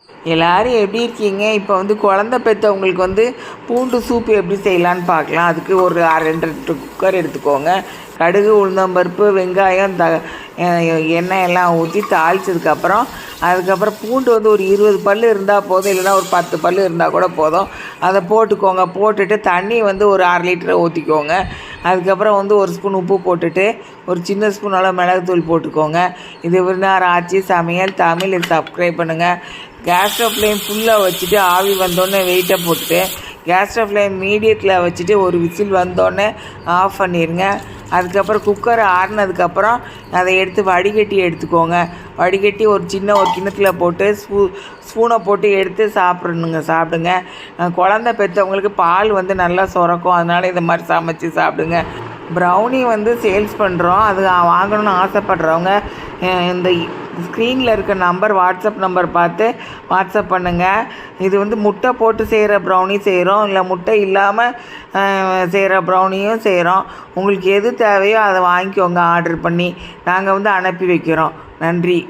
எல்லோரும் எப்படி இருக்கீங்க? இப்போ வந்து குழந்த பெற்றவங்களுக்கு வந்து பூண்டு சூப்பு எப்படி செய்யலான்னு பார்க்கலாம். அதுக்கு ஒரு 2 குக்கர் எடுத்துக்கோங்க. கடுகு, உளுந்தம்பருப்பு, வெங்காயம், எண்ணெய் எல்லாம் ஊற்றி தாளித்ததுக்கப்புறம் அதுக்கப்புறம் பூண்டு வந்து ஒரு 20 பல் இருந்தால் போதும், இல்லைனா ஒரு 10 பல் இருந்தால் கூட போதும். அதை போட்டுக்கோங்க. போட்டுட்டு தண்ணி வந்து ஒரு 1/2 லிட்டரை ஊற்றிக்கோங்க. அதுக்கப்புறம் வந்து 1 ஸ்பூன் உப்பு போட்டுட்டு ஒரு சின்ன ஸ்பூன் அளவு மிளகுத்தூள் போட்டுக்கோங்க. இது விருந்தார ஆச்சி சமையல் தமிழ். இது சப்ஸ்கிரைப் பண்ணுங்கள். கேஸ் ஸ்டவ் ஃப்ளேம் ஃபுல்லாக வச்சுட்டு ஆவி வந்தோடனே வெயிட்டை போட்டுட்டு கேஸ் ஸ்டவ் ஃப்ளேம் மீடியத்தில் வச்சுட்டு ஒரு விசில் வந்தோடனே ஆஃப் பண்ணிடுங்க. அதுக்கப்புறம் குக்கர் ஆறுனதுக்கப்புறம் அதை எடுத்து வடிகட்டி எடுத்துக்கோங்க. வடிகட்டி ஒரு கிண்ணத்தில் போட்டு ஸ்பூனை போட்டு எடுத்து சாப்பிடுங்க. குழந்த பெற்றவங்களுக்கு பால் வந்து நல்லா சுரக்கும், அதனால் இந்த மாதிரி சமைச்சு சாப்பிடுங்க. ப்ரௌனி வந்து சேல்ஸ் பண்ணுறோம். அது வாங்கணும்னு ஆசைப்படுறவங்க இந்த ஸ்க்ரீனில் இருக்க நம்பர், வாட்ஸ்அப் நம்பர் பார்த்து வாட்ஸ்அப் பண்ணுங்கள். இது வந்து முட்டை போட்டு செய்கிற ப்ரௌனி செய்கிறோம், இல்லை முட்டை இல்லாமல் செய்கிற ப்ரௌனியும் செய்கிறோம். உங்களுக்கு எது தேவையோ அதை வாங்கிக்கோங்க ஆர்டர் பண்ணி. நாங்கள் வந்து அனுப்பி வைக்கிறோம். நன்றி.